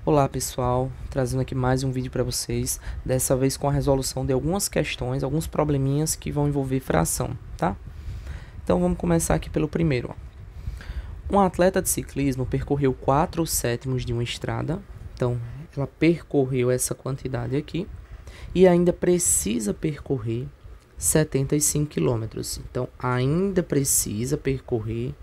Olá pessoal, trazendo aqui mais um vídeo para vocês, dessa vez com a resolução de algumas questões, alguns probleminhas que vão envolver fração, tá? Então vamos começar aqui pelo primeiro. Ó. Um atleta de ciclismo percorreu 4/7 de uma estrada, então ela percorreu essa quantidade aqui e ainda precisa percorrer 75 quilômetros, então ainda precisa percorrer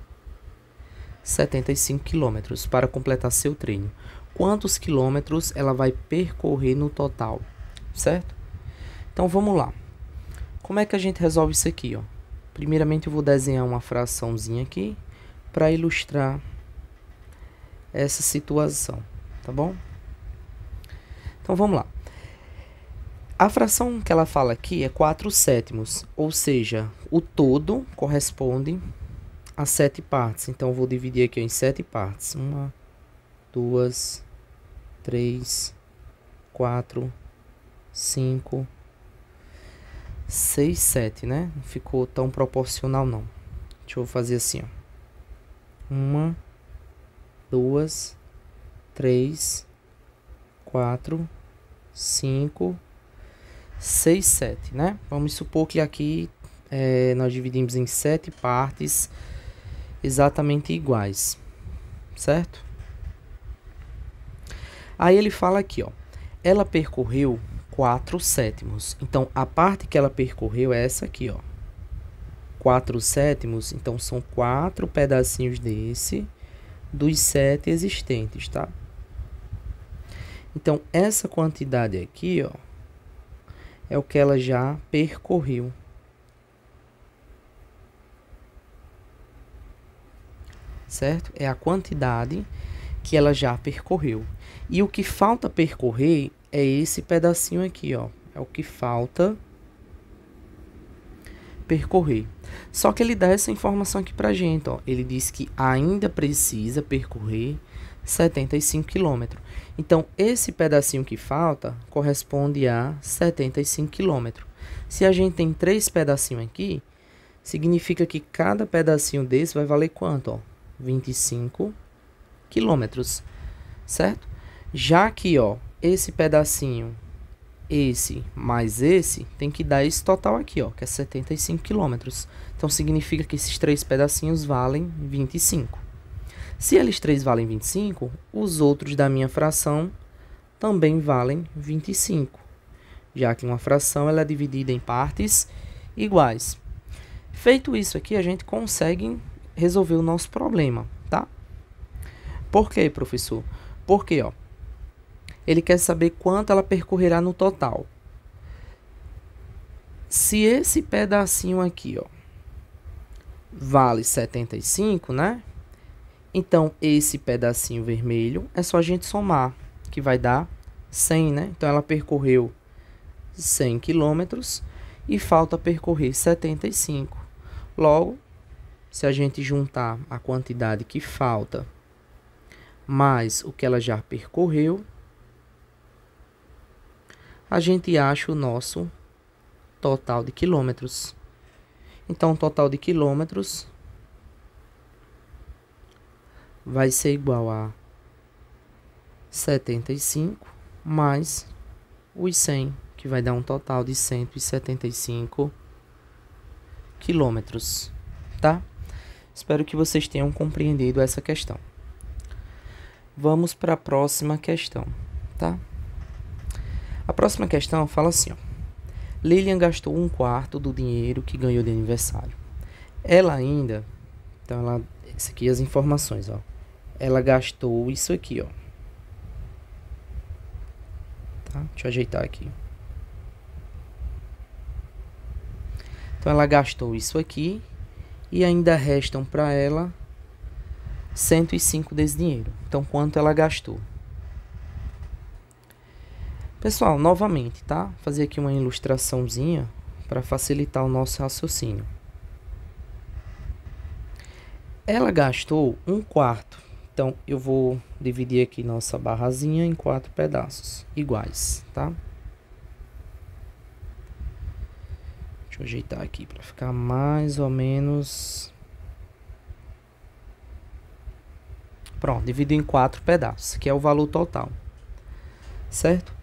75 quilômetros para completar seu treino. Quantos quilômetros ela vai percorrer no total, certo? Então vamos lá. Como é que a gente resolve isso aqui, ó? Primeiramente eu vou desenhar uma fraçãozinha aqui para ilustrar essa situação, tá bom? Então vamos lá. A fração que ela fala aqui é 4/7, ou seja, o todo corresponde a 7 partes. Então eu vou dividir aqui em 7 partes. 1, 2, 3, 4, 5, 6, 7, né? Não ficou tão proporcional, não. Deixa eu fazer assim, ó. 1, 2, 3, 4, 5, 6, 7, né? Vamos supor que aqui nós dividimos em 7 partes exatamente iguais, certo? Aí ele fala aqui, ó, ela percorreu 4/7. Então, a parte que ela percorreu é essa aqui, ó. 4/7, então são 4 pedacinhos desse, dos 7 existentes, tá? Então, essa quantidade aqui, ó, é o que ela já percorreu. Certo? É a quantidade que ela já percorreu. E o que falta percorrer é esse pedacinho aqui, ó. É o que falta percorrer. Só que ele dá essa informação aqui pra gente, ó. Ele diz que ainda precisa percorrer 75 quilômetros. Então, esse pedacinho que falta corresponde a 75 quilômetros. Se a gente tem 3 pedacinhos aqui, significa que cada pedacinho desse vai valer quanto, ó? 25 quilômetros, certo? Já que, ó, esse pedacinho, esse mais esse, tem que dar esse total aqui, ó, que é 75 quilômetros. Então, significa que esses 3 pedacinhos valem 25. Se eles 3 valem 25, os outros da minha fração também valem 25, já que uma fração ela é dividida em partes iguais. Feito isso aqui, a gente consegue resolver o nosso problema, tá? Por quê, professor? Porque, ó, ele quer saber quanto ela percorrerá no total. Se esse pedacinho aqui, ó, vale 75, né? Então, esse pedacinho vermelho é só a gente somar, que vai dar 100, né? Então, ela percorreu 100 quilômetros e falta percorrer 75. Logo, se a gente juntar a quantidade que falta mais o que ela já percorreu, a gente acha o nosso total de quilômetros. Então, o total de quilômetros vai ser igual a 75 mais os 100, que vai dar um total de 175 quilômetros, tá? Espero que vocês tenham compreendido essa questão. Vamos para a próxima questão, tá? A próxima questão fala assim, ó. Lilian gastou 1/4 do dinheiro que ganhou de aniversário. Ela ainda... Então, esse aqui as informações, ó. Ela gastou isso aqui, ó. Tá? Deixa eu ajeitar aqui. Então, ela gastou isso aqui e ainda restam para ela 105 desse dinheiro. Então, quanto ela gastou? Pessoal, novamente, tá? Vou fazer aqui uma ilustraçãozinha para facilitar o nosso raciocínio. Ela gastou 1/4. Então, eu vou dividir aqui nossa barrazinha em 4 pedaços iguais, tá? Deixa eu ajeitar aqui para ficar mais ou menos... Pronto, divido em 4 pedaços, que é o valor total. certo?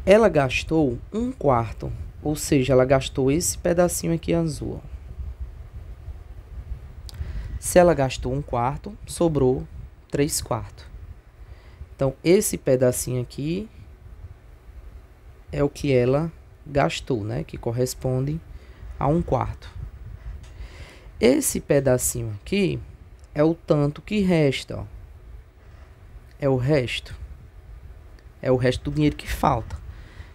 Ela gastou 1/4, ou seja, ela gastou esse pedacinho aqui azul. Se ela gastou 1/4, sobrou 3/4. Então, esse pedacinho aqui é o que ela gastou, né? Que corresponde a 1/4. Esse pedacinho aqui é o tanto que resta, ó. É o resto. É o resto do dinheiro que falta.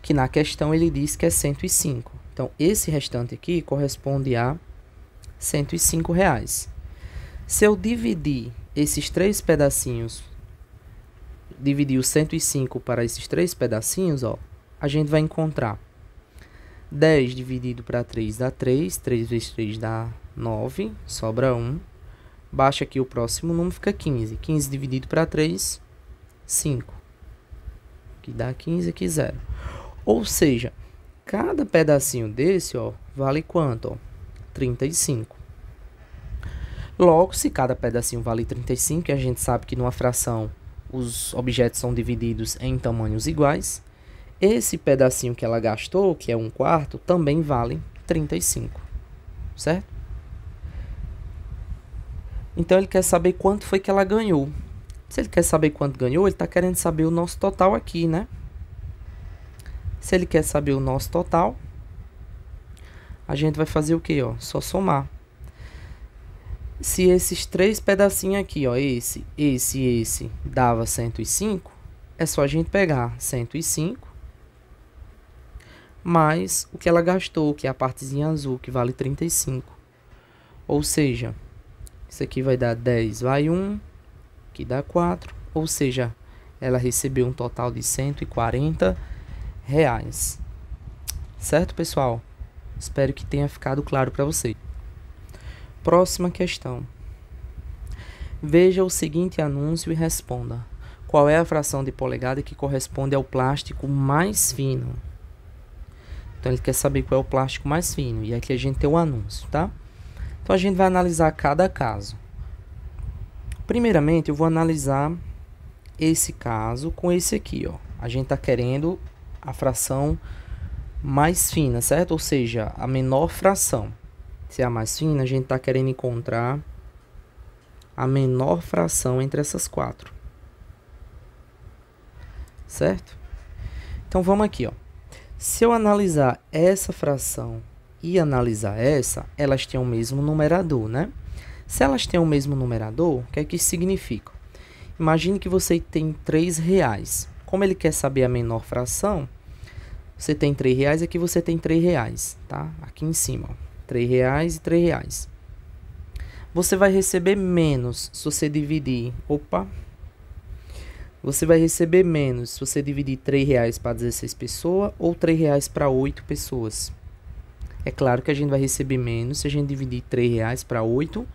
Que na questão ele diz que é 105. Então, esse restante aqui corresponde a R$ 105. Se eu dividir esses 3 pedacinhos, dividir os 105 para esses 3 pedacinhos, ó, a gente vai encontrar 10 dividido para 3 dá 3, 3 vezes 3 dá 9, sobra 1. Baixa aqui o próximo número, fica 15. 15 dividido para 3, 5. Que dá 15, aqui 0. Ou seja, cada pedacinho desse, ó, vale quanto? Ó? 35. Logo, se cada pedacinho vale 35, e a gente sabe que numa fração os objetos são divididos em tamanhos iguais, esse pedacinho que ela gastou, que é 1/4, também vale 35, certo? Então, ele quer saber quanto foi que ela ganhou. Se ele quer saber quanto ganhou, ele está querendo saber o nosso total aqui, né? Se ele quer saber o nosso total, a gente vai fazer o quê, ó? Só somar. Se esses 3 pedacinhos aqui, ó, esse dava 105, é só a gente pegar 105 mais o que ela gastou, que é a partezinha azul, que vale 35. Ou seja, isso aqui vai dar 10, vai 1, que dá 4. Ou seja, ela recebeu um total de R$ 140. Certo, pessoal? Espero que tenha ficado claro para vocês. Próxima questão. Veja o seguinte anúncio e responda. Qual é a fração de polegada que corresponde ao plástico mais fino? Então, ele quer saber qual é o plástico mais fino. E aqui a gente tem o anúncio, tá? Então, a gente vai analisar cada caso. Primeiramente, eu vou analisar esse caso com esse aqui, ó. A gente tá querendo a fração mais fina, certo? Ou seja, a menor fração. Se é a mais fina, a gente tá querendo encontrar a menor fração entre essas 4. Certo? Então, vamos aqui, ó. Se eu analisar essa fração e analisar essa, elas têm o mesmo numerador, né? Se elas têm o mesmo numerador, o que é que isso significa? Imagine que você tem R$ 3. Como ele quer saber a menor fração, você tem R$ 3, aqui você tem R$ 3, tá? Aqui em cima, ó. R$ 3 e R$ 3. Você vai receber menos se você dividir... Opa! Você vai receber menos se você dividir R$ 3 para 16 pessoas ou R$ 3 para 8 pessoas. É claro que a gente vai receber menos se a gente dividir R$ 3 para 8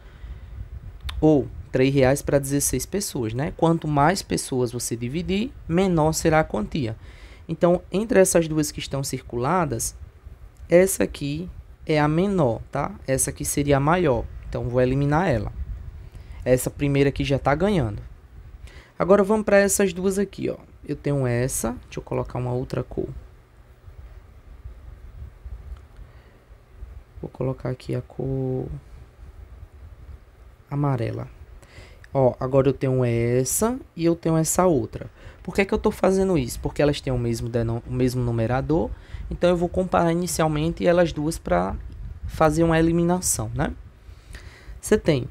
ou R$ 3 para 16 pessoas, né? Quanto mais pessoas você dividir, menor será a quantia. Então, entre essas duas que estão circuladas, essa aqui é a menor, tá? Essa aqui seria a maior. Então, vou eliminar ela. Essa primeira aqui já está ganhando. Agora, vamos para essas duas aqui, ó. Eu tenho essa. Deixa eu colocar uma outra cor. Vou colocar aqui a cor amarela. Ó, agora eu tenho essa e eu tenho essa outra. Por que que eu estou fazendo isso? Porque elas têm o mesmo numerador. Então, eu vou comparar inicialmente elas duas para fazer uma eliminação, né? Você tem...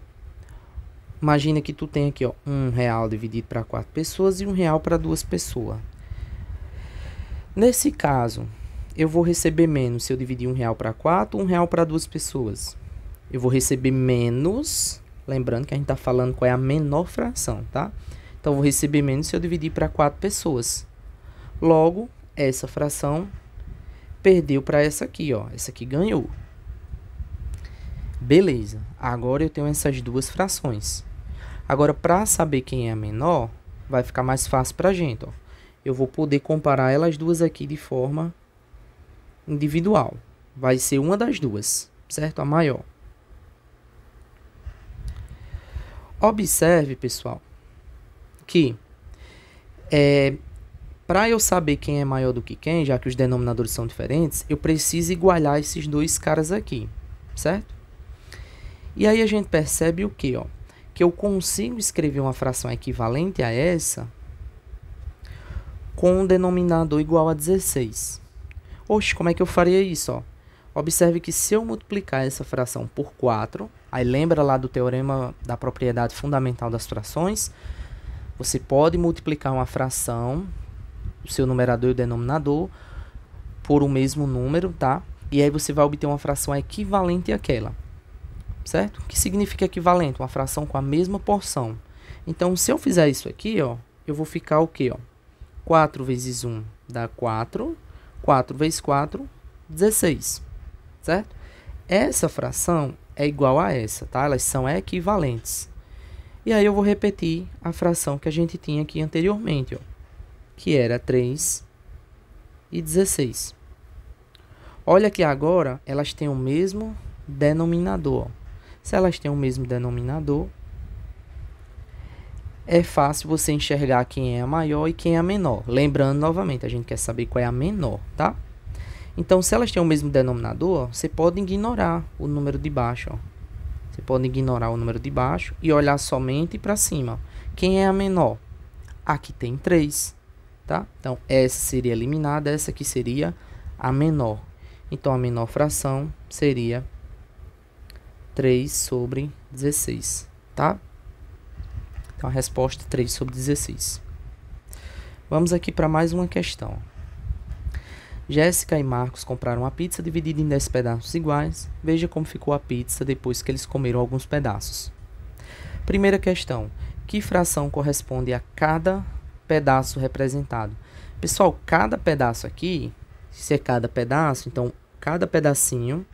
Imagina que tu tem aqui, ó, R$ 1 dividido para 4 pessoas e R$ 1 para 2 pessoas. Nesse caso, eu vou receber menos se eu dividir R$ 1 para 4, R$ 1 para 2 pessoas. Eu vou receber menos, lembrando que a gente está falando qual é a menor fração, tá? Então, eu vou receber menos se eu dividir para 4 pessoas. Logo, essa fração perdeu para essa aqui, ó. Essa aqui ganhou. Beleza. Agora eu tenho essas duas frações. Agora, para saber quem é a menor, vai ficar mais fácil para a gente, ó. Eu vou poder comparar elas duas aqui de forma individual. Vai ser uma das duas, certo? A maior. Observe, pessoal, que Para eu saber quem é maior do que quem, já que os denominadores são diferentes, eu preciso igualar esses dois caras aqui, certo? E aí a gente percebe o quê, ó? Que eu consigo escrever uma fração equivalente a essa com um denominador igual a 16. Oxe, como é que eu faria isso, ó? Observe que se eu multiplicar essa fração por 4, aí lembra lá do teorema da propriedade fundamental das frações, você pode multiplicar uma fração, o seu numerador e o denominador, por o mesmo número, tá? E aí você vai obter uma fração equivalente àquela, certo? O que significa equivalente? Uma fração com a mesma porção. Então, se eu fizer isso aqui, ó, eu vou ficar o quê, ó? 4 vezes 1 dá 4, 4 vezes 4, 16, certo? Essa fração é igual a essa, tá? Elas são equivalentes. E aí eu vou repetir a fração que a gente tinha aqui anteriormente, ó, que era 3 e 16. Olha que agora elas têm o mesmo denominador, ó. Se elas têm o mesmo denominador, é fácil você enxergar quem é a maior e quem é a menor. Lembrando, novamente, a gente quer saber qual é a menor, tá? Então, se elas têm o mesmo denominador, ó, você pode ignorar o número de baixo, ó. Você pode ignorar o número de baixo e olhar somente para cima. Quem é a menor? Aqui tem 3, tá? Então, essa seria eliminada, essa aqui seria a menor. Então, a menor fração seria 3 sobre 16, tá? Então, a resposta é 3 sobre 16. Vamos aqui para mais uma questão. Jéssica e Marcos compraram uma pizza dividida em 10 pedaços iguais. Veja como ficou a pizza depois que eles comeram alguns pedaços. Primeira questão. Que fração corresponde a cada pedaço representado? Pessoal, cada pedaço aqui, se é cada pedaço, então cada pedacinho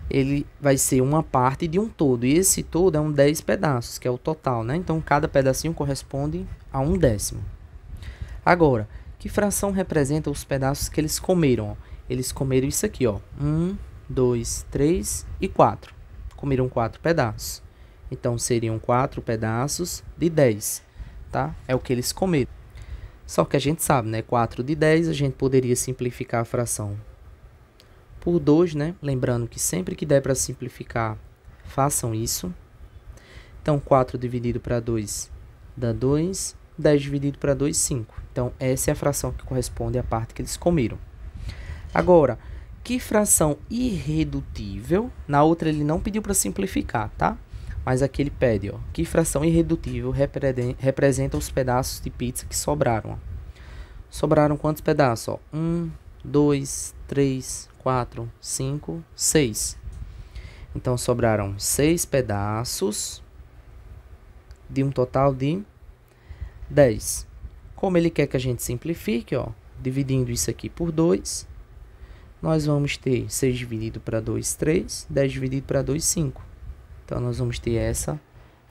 ele vai ser uma parte de um todo. E esse todo é um 10 pedaços, que é o total, né? Então, cada pedacinho corresponde a 1/10. Agora, que fração representa os pedaços que eles comeram? Eles comeram isso aqui, ó. 1, 2, 3 e 4. Comeram 4 pedaços. Então, seriam 4 pedaços de 10, tá? É o que eles comeram. Só que a gente sabe, né? 4 de 10, a gente poderia simplificar a fração por 2, né? Lembrando que sempre que der para simplificar, façam isso. Então, 4 dividido para 2 dá 2. 10 dividido para 2, 5. Então, essa é a fração que corresponde à parte que eles comeram. Agora, que fração irredutível? Na outra ele não pediu para simplificar, tá? Mas aqui ele pede, ó. Que fração irredutível representa os pedaços de pizza que sobraram? Ó. Sobraram quantos pedaços? Ó? 1, 2, 3, 4, 5, 6. Então, sobraram 6 pedaços de um total de 10. Como ele quer que a gente simplifique, ó, dividindo isso aqui por 2, nós vamos ter 6 dividido para 2, 3, 10 dividido para 2, 5. Então, nós vamos ter essa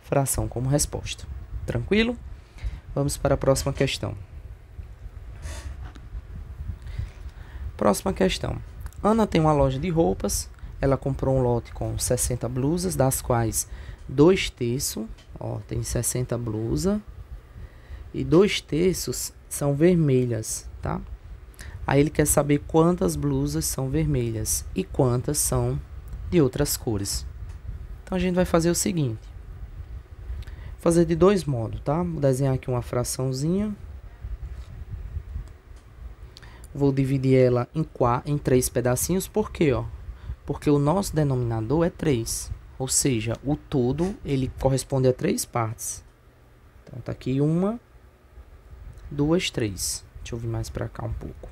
fração como resposta. Tranquilo? Vamos para a próxima questão. Próxima questão. Ana tem uma loja de roupas. Ela comprou um lote com 60 blusas, das quais 2/3, ó, tem 60 blusas. E 2/3 são vermelhas, tá? Aí ele quer saber quantas blusas são vermelhas e quantas são de outras cores. Então, a gente vai fazer o seguinte. Fazer de 2 modos, tá? Vou desenhar aqui uma fraçãozinha. Vou dividir ela em 3 pedacinhos. Por quê, ó? Porque o nosso denominador é 3. Ou seja, o todo, ele corresponde a 3 partes. Então, tá aqui 1, 2, 3. Deixa eu vir mais para cá um pouco.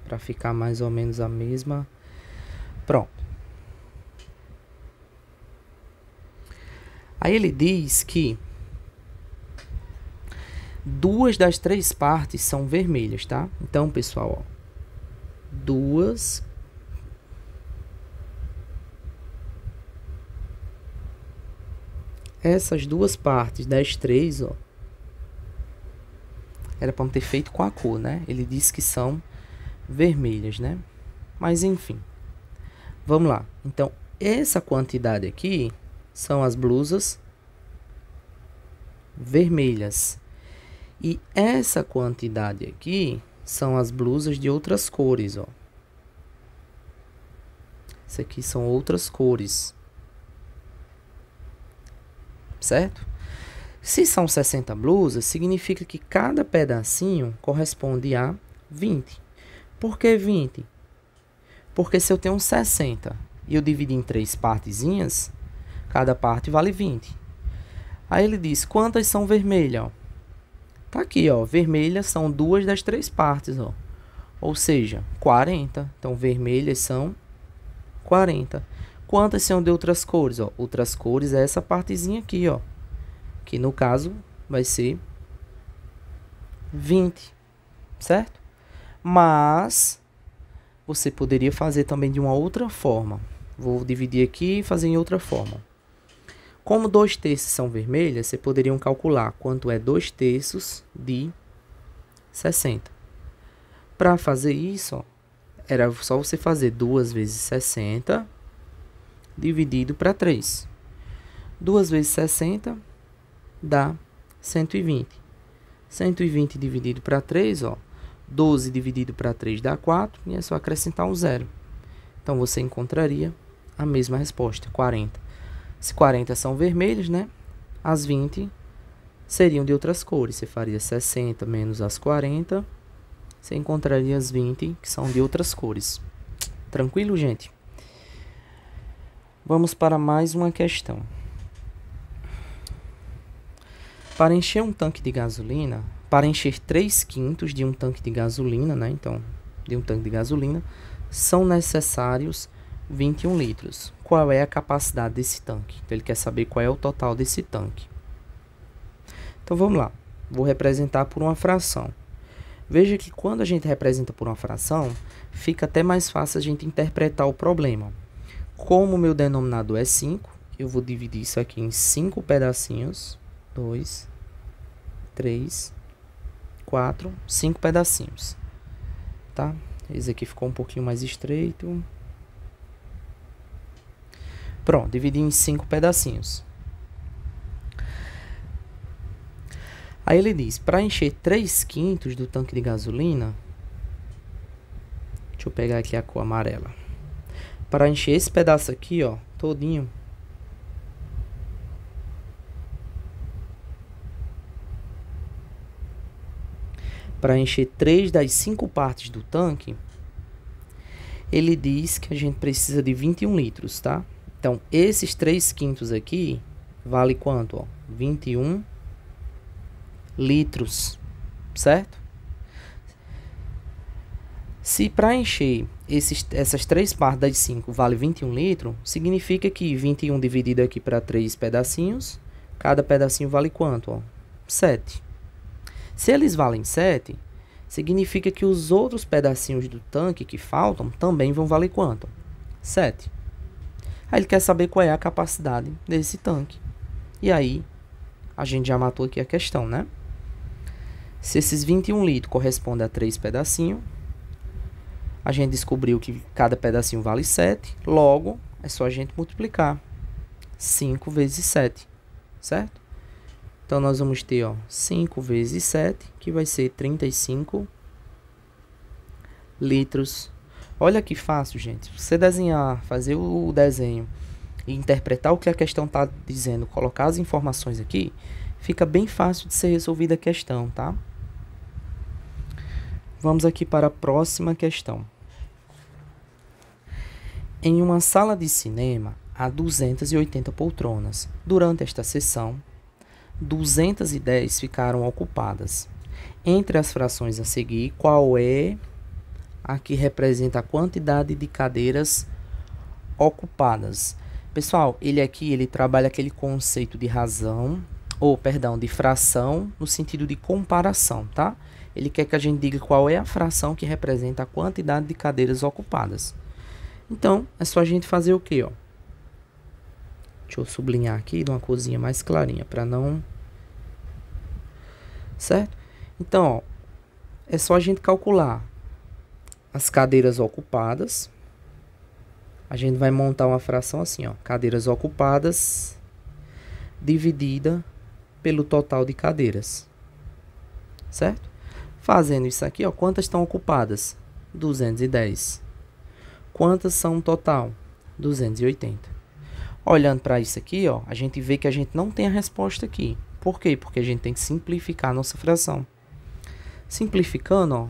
Para ficar mais ou menos a mesma. Pronto. Aí ele diz que 2 das 3 partes são vermelhas, tá? Então, pessoal, ó, 2. Essas 2 partes das 3, ó, era para ter feito com a cor, né? Ele disse que são vermelhas, né? Mas, enfim. Vamos lá. Então, essa quantidade aqui são as blusas vermelhas. E essa quantidade aqui são as blusas de outras cores, ó. Isso aqui são outras cores. Certo? Se são 60 blusas, significa que cada pedacinho corresponde a 20. Por que 20? Porque se eu tenho 60 e eu dividi em 3 partezinhas, cada parte vale 20. Aí ele diz, quantas são vermelhas? Ó? Tá aqui, ó, vermelhas são 2 das 3 partes, ó. Ou seja, 40. Então, vermelhas são 40. Quantas são de outras cores? Ó? Outras cores é essa partezinha aqui, ó. Que no caso vai ser 20, certo? Mas você poderia fazer também de uma outra forma. Vou dividir aqui e fazer em outra forma. Como 2/3 são vermelhas, você poderia calcular quanto é 2/3 de 60. Para fazer isso, ó, era só você fazer 2 vezes 60 dividido para 3. 2 vezes 60 dá 120. 120 dividido para 3, ó. 12 dividido para 3 dá 4. E é só acrescentar um zero. Então, você encontraria a mesma resposta, 40. Se 40 são vermelhos, né? As 20 seriam de outras cores. Você faria 60 menos as 40. Você encontraria as 20 que são de outras cores. Tranquilo, gente? Vamos para mais uma questão. Para encher um tanque de gasolina, para encher 3/5 de um tanque de gasolina, né? Então, de um tanque de gasolina, são necessários 21 litros. Qual é a capacidade desse tanque? Então, ele quer saber qual é o total desse tanque. Então, vamos lá. Vou representar por uma fração. Veja que quando a gente representa por uma fração, fica até mais fácil a gente interpretar o problema. Como o meu denominador é 5, eu vou dividir isso aqui em 5 pedacinhos. 2, 3, 4, 5 pedacinhos. Tá? Esse aqui ficou um pouquinho mais estreito. Pronto, dividi em 5 pedacinhos. Aí ele diz, para encher 3/5 do tanque de gasolina, deixa eu pegar aqui a cor amarela. Para encher esse pedaço aqui, ó, todinho, para encher 3 das 5 partes do tanque, ele diz que a gente precisa de 21 litros, tá? Então, esses 3/5 aqui, vale quanto, ó? 21 litros, certo? Se para encher essas 3 partes das 5 vale 21 litros, significa que 21 dividido aqui para 3 pedacinhos, cada pedacinho vale quanto, ó? 7. Se eles valem 7, significa que os outros pedacinhos do tanque que faltam também vão valer quanto? 7. Aí ele quer saber qual é a capacidade desse tanque. E aí, a gente já matou aqui a questão, né? Se esses 21 litros correspondem a 3 pedacinhos, a gente descobriu que cada pedacinho vale 7. Logo, é só a gente multiplicar 5 vezes 7, certo? Então, nós vamos ter, ó, 5 vezes 7, que vai ser 35 litros. Olha que fácil, gente. Você desenhar, fazer o desenho e interpretar o que a questão está dizendo, colocar as informações aqui, fica bem fácil de ser resolvida a questão, tá? Vamos aqui para a próxima questão. Em uma sala de cinema, há 280 poltronas. Durante esta sessão, 210 ficaram ocupadas. Entre as frações a seguir, qual é a que representa a quantidade de cadeiras ocupadas? Pessoal, ele trabalha aquele conceito de razão, de fração, no sentido de comparação, tá? Ele quer que a gente diga qual é a fração que representa a quantidade de cadeiras ocupadas. Então, é só a gente fazer o quê, ó? Deixa eu sublinhar aqui de uma corzinha mais clarinha, para não... Certo? Então, ó, é só a gente calcular as cadeiras ocupadas. A gente vai montar uma fração assim, ó. Cadeiras ocupadas dividida pelo total de cadeiras. certo? Fazendo isso aqui, ó, quantas estão ocupadas? 210. Quantas são no total? 280. Olhando para isso aqui, ó, a gente vê que a gente não tem a resposta aqui. Por quê? Porque a gente tem que simplificar a nossa fração. Simplificando, ó,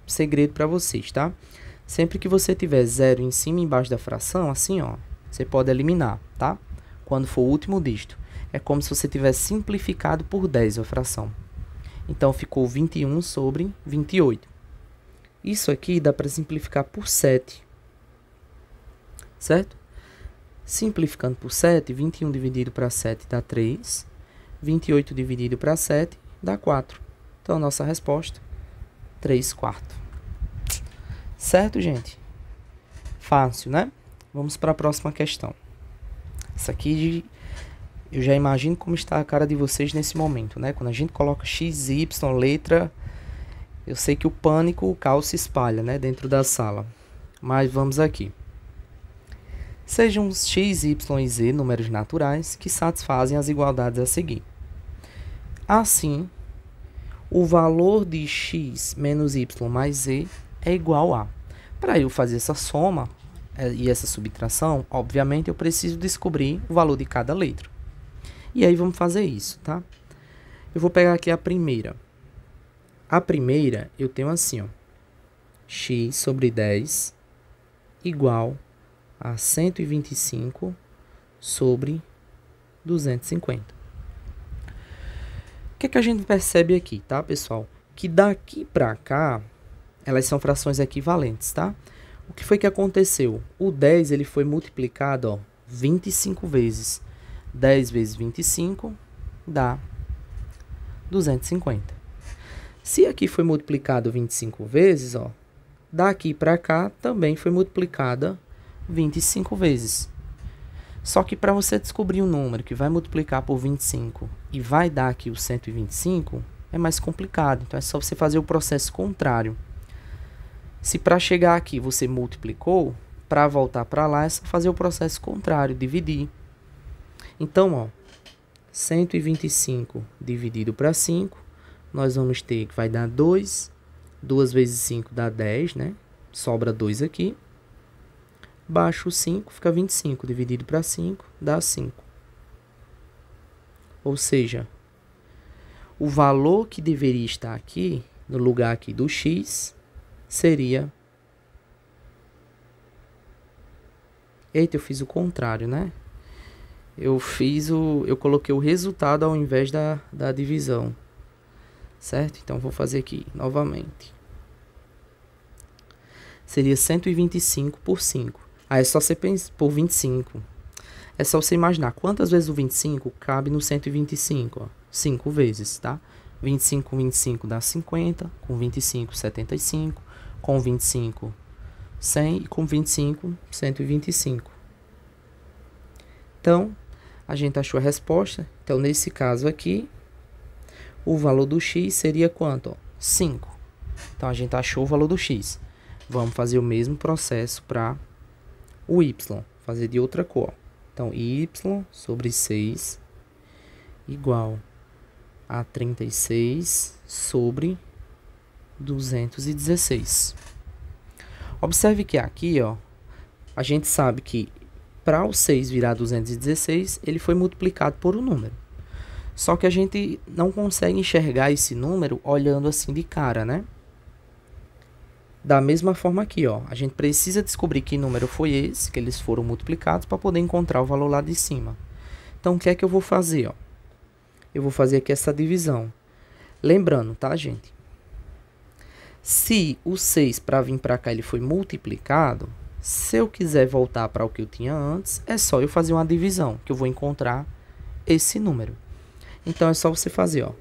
segredo para vocês, tá? Sempre que você tiver zero em cima e embaixo da fração, assim, ó, você pode eliminar, tá? Quando for o último dígito. É como se você tivesse simplificado por 10 a fração. Então, ficou 21 sobre 28. Isso aqui dá para simplificar por 7. Certo? Simplificando por 7, 21 dividido para 7 dá 3. 28 dividido para 7 dá 4. Então, a nossa resposta, 3/4. Certo, gente? Fácil, né? Vamos para a próxima questão. Essa aqui, eu já imagino como está a cara de vocês nesse momento, né? Quando a gente coloca x, y, letra, eu sei que o pânico, o caos se espalha, né? Dentro da sala. Mas vamos aqui. Sejam os x, y e z números naturais que satisfazem as igualdades a seguir. Assim, o valor de x menos y mais z é igual a. Para eu fazer essa soma e essa subtração, obviamente eu preciso descobrir o valor de cada letra. E aí vamos fazer isso, tá? Eu vou pegar aqui a primeira. A primeira eu tenho assim, ó. X sobre 10 igual a 125 sobre 250. O que é que a gente percebe aqui, tá, pessoal? Que daqui para cá, elas são frações equivalentes, tá? O que foi que aconteceu? O 10 ele foi multiplicado, ó, 25 vezes. 10 vezes 25 dá 250. Se aqui foi multiplicado 25 vezes, ó, daqui para cá também foi multiplicada 25 vezes. Só que para você descobrir um número que vai multiplicar por 25 e vai dar aqui o 125, é mais complicado. Então é só você fazer o processo contrário. Se para chegar aqui você multiplicou, para voltar para lá é só fazer o processo contrário, dividir. Então, ó, 125 dividido para 5, nós vamos ter que vai dar 2. 2 vezes 5 dá 10, né? Sobra 2 aqui. Baixo o 5, fica 25. Dividido para 5, dá 5. Ou seja, o valor que deveria estar aqui, no lugar aqui do x, seria... Eita, eu fiz o contrário, né? Eu coloquei o resultado ao invés da divisão. Certo? Então, vou fazer aqui novamente. Seria 125 por 5. Aí é só você pensar por 25. É só você imaginar quantas vezes o 25 cabe no 125, ó. 5 vezes, tá? 25 com 25 dá 50, com 25, 75, com 25, 100 e com 25, 125. Então, a gente achou a resposta. Então, nesse caso aqui, o valor do x seria quanto? Ó? 5. Então, a gente achou o valor do x. Vamos fazer o mesmo processo para o y. Fazer de outra cor. Então, y sobre 6 igual a 36 sobre 216. Observe que aqui, ó, a gente sabe que para o 6 virar 216, ele foi multiplicado por um número. Só que a gente não consegue enxergar esse número olhando assim de cara, né? Da mesma forma aqui, ó, a gente precisa descobrir que número foi esse, que eles foram multiplicados, para poder encontrar o valor lá de cima. Então, o que é que eu vou fazer, ó? Eu vou fazer aqui essa divisão. Lembrando, tá, gente? Se o 6 para vir para cá ele foi multiplicado, se eu quiser voltar para o que eu tinha antes, é só eu fazer uma divisão, que eu vou encontrar esse número. Então, é só você fazer, ó,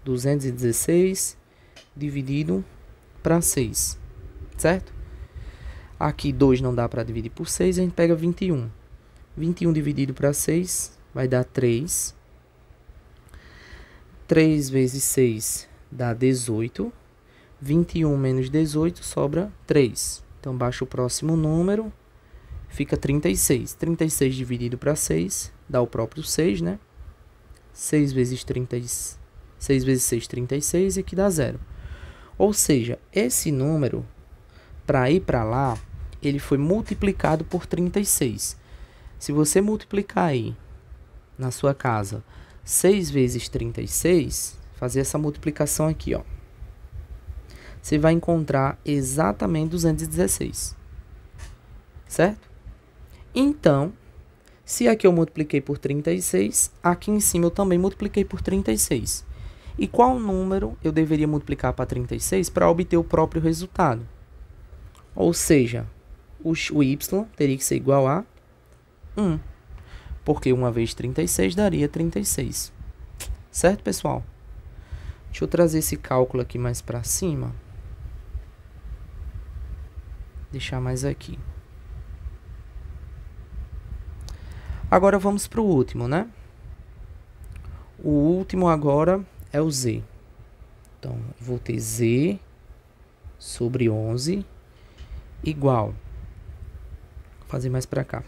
216 dividido para 6, certo? Aqui 2 não dá para dividir por 6, a gente pega 21. 21 dividido para 6 vai dar 3. 3 vezes 6 dá 18. 21 menos 18 sobra 3. Então, baixa o próximo número, fica 36. 36 dividido para 6 dá o próprio 6, né? 6 vezes 36 6 vezes 6, 36, e aqui dá 0. Ou seja, esse número, para ir para lá, ele foi multiplicado por 36. Se você multiplicar aí, na sua casa, 6 vezes 36, fazer essa multiplicação aqui, ó, você vai encontrar exatamente 216. Certo? Então, se aqui eu multipliquei por 36, aqui em cima eu também multipliquei por 36. E qual número eu deveria multiplicar para 36 para obter o próprio resultado? Ou seja, o y teria que ser igual a 1. Porque 1 vezes 36 daria 36. Certo, pessoal? Deixa eu trazer esse cálculo aqui mais para cima. Deixar mais aqui. Agora vamos para o último, né? O último agora é o z. Então, vou ter z sobre 11 igual. Vou fazer mais para cá.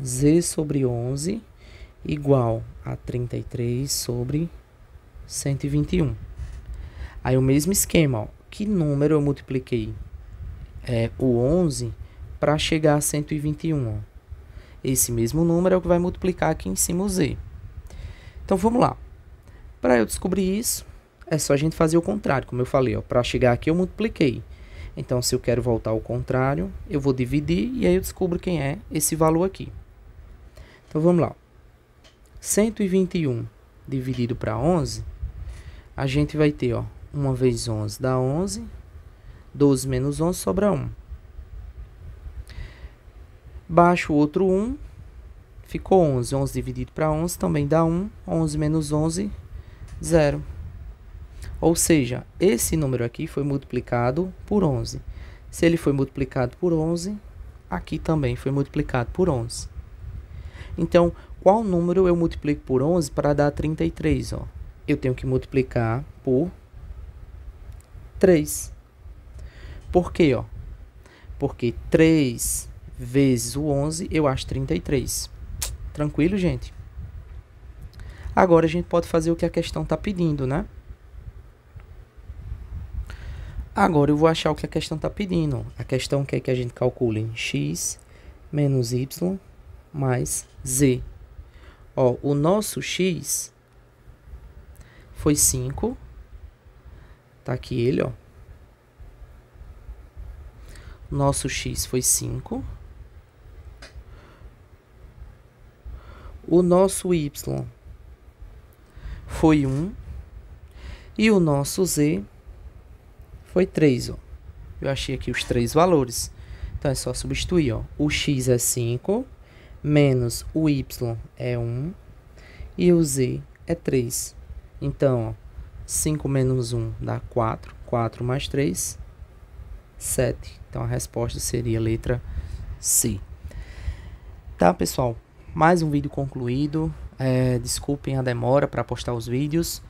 Z sobre 11 igual a 33 sobre 121. Aí o mesmo esquema, ó. Que número eu multipliquei o 11 para chegar a 121? Ó. Esse mesmo número é o que vai multiplicar aqui em cima o z. Então vamos lá. Para eu descobrir isso, é só a gente fazer o contrário, como eu falei. Para chegar aqui eu multipliquei. Então se eu quero voltar ao contrário, eu vou dividir e aí eu descubro quem é esse valor aqui. Então vamos lá. 121 dividido para 11, a gente vai ter, ó, 1 vezes 11 dá 11, 12 menos 11 sobra 1. Baixo o outro 1, ficou 11. 11 dividido para 11 também dá 1. 11 menos 11, 0. Ou seja, esse número aqui foi multiplicado por 11. Se ele foi multiplicado por 11, aqui também foi multiplicado por 11. Então, qual número eu multiplico por 11 para dar 33? Ó? Eu tenho que multiplicar por 3. Por quê? Ó? Porque 3 vezes o 11 eu acho 33. Tranquilo, gente? Agora a gente pode fazer o que a questão está pedindo, né? Agora eu vou achar o que a questão está pedindo. A questão quer que a gente calcule x menos y mais z. Ó, o nosso x foi 5. Tá aqui ele, ó. Nosso x foi 5. O nosso y foi 1. E o nosso z foi 3, ó. Eu achei aqui os três valores. Então, é só substituir, ó. O x é 5, menos o y é 1 e o z é 3. Então, ó, 5 menos 1 dá 4. 4 mais 3, 7. Então, a resposta seria a letra C. Tá, pessoal? Mais um vídeo concluído. Desculpem a demora para postar os vídeos.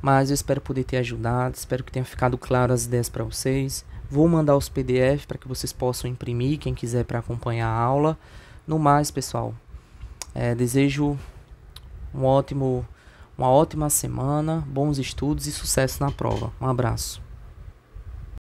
Mas eu espero poder ter ajudado, espero que tenha ficado claro as ideias para vocês. Vou mandar os PDF para que vocês possam imprimir, quem quiser, para acompanhar a aula. No mais, pessoal, desejo uma ótima semana, bons estudos e sucesso na prova. Um abraço.